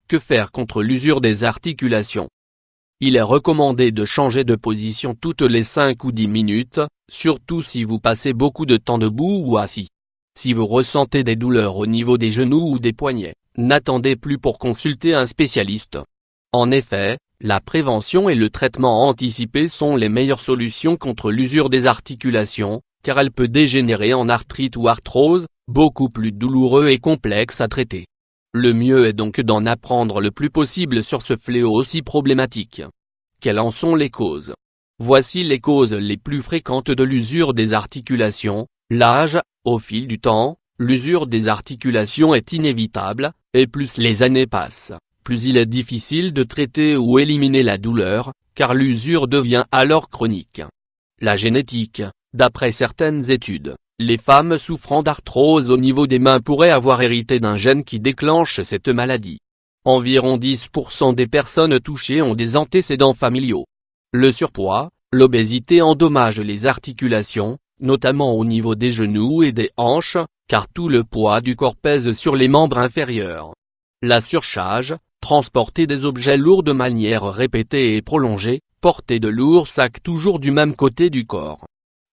Que faire contre l'usure des articulations? Il est recommandé de changer de position toutes les 5 ou 10 minutes, surtout si vous passez beaucoup de temps debout ou assis. Si vous ressentez des douleurs au niveau des genoux ou des poignets, n'attendez plus pour consulter un spécialiste. En effet, la prévention et le traitement anticipé sont les meilleures solutions contre l'usure des articulations, car elle peut dégénérer en arthrite ou arthrose, beaucoup plus douloureux et complexe à traiter. Le mieux est donc d'en apprendre le plus possible sur ce fléau aussi problématique. Quelles en sont les causes? Voici les causes les plus fréquentes de l'usure des articulations. L'âge. Au fil du temps, l'usure des articulations est inévitable, et plus les années passent, plus il est difficile de traiter ou éliminer la douleur, car l'usure devient alors chronique. La génétique. D'après certaines études, les femmes souffrant d'arthrose au niveau des mains pourraient avoir hérité d'un gène qui déclenche cette maladie. Environ 10% des personnes touchées ont des antécédents familiaux. Le surpoids, l'obésité endommage les articulations, notamment au niveau des genoux et des hanches, car tout le poids du corps pèse sur les membres inférieurs. La surcharge, transporter des objets lourds de manière répétée et prolongée, porter de lourds sacs toujours du même côté du corps.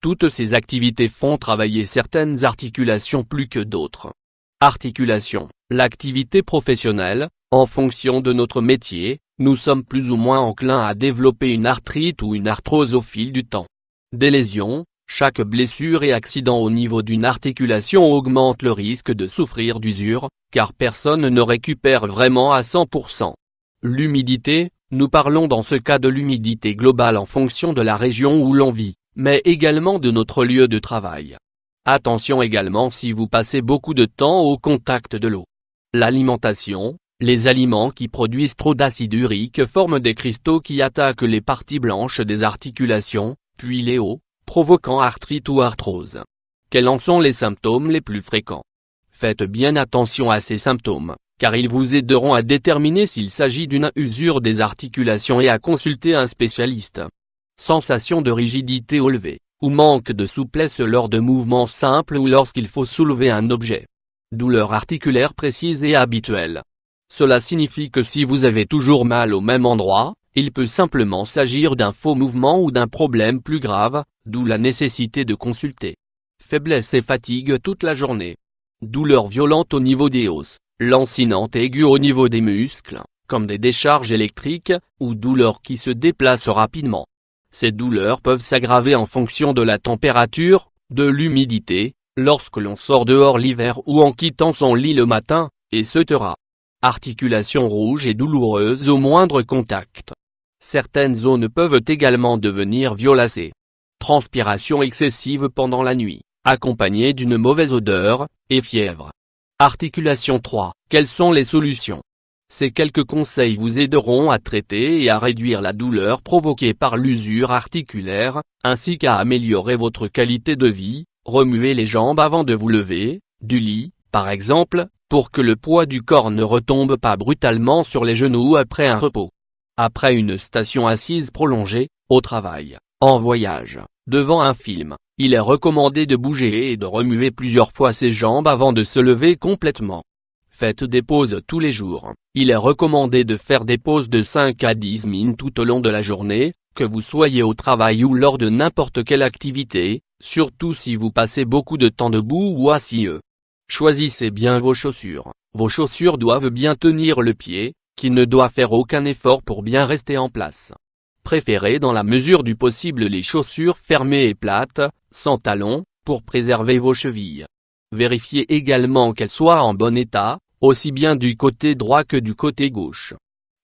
Toutes ces activités font travailler certaines articulations plus que d'autres. Articulation. L'activité professionnelle. En fonction de notre métier, nous sommes plus ou moins enclins à développer une arthrite ou une arthrose au fil du temps. Des lésions. Chaque blessure et accident au niveau d'une articulation augmente le risque de souffrir d'usure, car personne ne récupère vraiment à 100%. L'humidité. Nous parlons dans ce cas de l'humidité globale en fonction de la région où l'on vit, mais également de notre lieu de travail. Attention également si vous passez beaucoup de temps au contact de l'eau. L'alimentation. Les aliments qui produisent trop d'acide urique forment des cristaux qui attaquent les parties blanches des articulations, puis les os, provoquant arthrite ou arthrose. Quels en sont les symptômes les plus fréquents? Faites bien attention à ces symptômes, car ils vous aideront à déterminer s'il s'agit d'une usure des articulations et à consulter un spécialiste. Sensation de rigidité au lever, ou manque de souplesse lors de mouvements simples ou lorsqu'il faut soulever un objet. Douleur articulaire précise et habituelle. Cela signifie que si vous avez toujours mal au même endroit, il peut simplement s'agir d'un faux mouvement ou d'un problème plus grave, d'où la nécessité de consulter. Faiblesse et fatigue toute la journée. Douleur violente au niveau des os, lancinante et aiguë au niveau des muscles, comme des décharges électriques, ou douleurs qui se déplacent rapidement. Ces douleurs peuvent s'aggraver en fonction de la température, de l'humidité, lorsque l'on sort dehors l'hiver ou en quittant son lit le matin, etc. Articulations rouges et douloureuses au moindre contact. Certaines zones peuvent également devenir violacées. Transpiration excessive pendant la nuit, accompagnée d'une mauvaise odeur, et fièvre. Articulation 3. Quelles sont les solutions? Ces quelques conseils vous aideront à traiter et à réduire la douleur provoquée par l'usure articulaire, ainsi qu'à améliorer votre qualité de vie. Remuez les jambes avant de vous lever, du lit, par exemple, pour que le poids du corps ne retombe pas brutalement sur les genoux après un repos. Après une station assise prolongée, au travail, en voyage, devant un film, il est recommandé de bouger et de remuer plusieurs fois ses jambes avant de se lever complètement. Faites des pauses tous les jours. Il est recommandé de faire des pauses de 5 à 10 minutes tout au long de la journée, que vous soyez au travail ou lors de n'importe quelle activité, surtout si vous passez beaucoup de temps debout ou assis. Choisissez bien vos chaussures. Vos chaussures doivent bien tenir le pied, qui ne doit faire aucun effort pour bien rester en place. Préférez dans la mesure du possible les chaussures fermées et plates, sans talons, pour préserver vos chevilles. Vérifiez également qu'elles soient en bon état, aussi bien du côté droit que du côté gauche.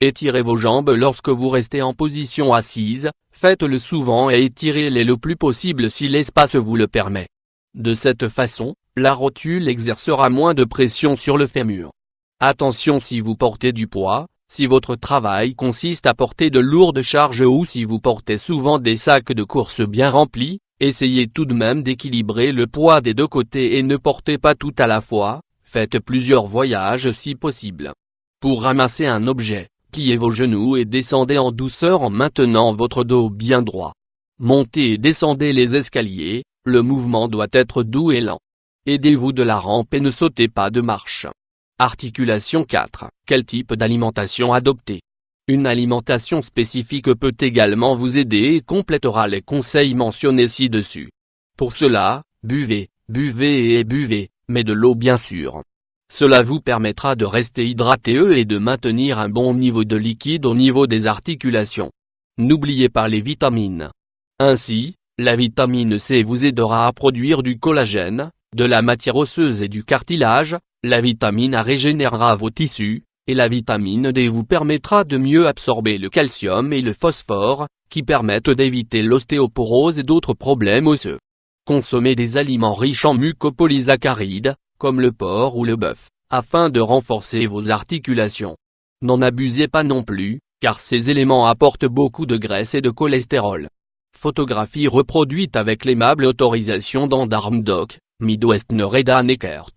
Étirez vos jambes lorsque vous restez en position assise, faites-le souvent et étirez-les le plus possible si l'espace vous le permet. De cette façon, la rotule exercera moins de pression sur le fémur. Attention si vous portez du poids, si votre travail consiste à porter de lourdes charges ou si vous portez souvent des sacs de course bien remplis, essayez tout de même d'équilibrer le poids des deux côtés et ne portez pas tout à la fois, faites plusieurs voyages si possible. Pour ramasser un objet, pliez vos genoux et descendez en douceur en maintenant votre dos bien droit. Montez et descendez les escaliers, le mouvement doit être doux et lent. Aidez-vous de la rampe et ne sautez pas de marche. Articulation 4. Quel type d'alimentation adopter? Une alimentation spécifique peut également vous aider et complétera les conseils mentionnés ci-dessus. Pour cela, buvez, mais de l'eau bien sûr. Cela vous permettra de rester hydraté et de maintenir un bon niveau de liquide au niveau des articulations. N'oubliez pas les vitamines. Ainsi, la vitamine C vous aidera à produire du collagène, de la matière osseuse et du cartilage, la vitamine A régénérera vos tissus, et la vitamine D vous permettra de mieux absorber le calcium et le phosphore, qui permettent d'éviter l'ostéoporose et d'autres problèmes osseux. Consommez des aliments riches en mucopolysaccharides, comme le porc ou le bœuf, afin de renforcer vos articulations. N'en abusez pas non plus, car ces éléments apportent beaucoup de graisse et de cholestérol. Photographie reproduite avec l'aimable autorisation d'Andarmdoc, Midwest Reda Neckert.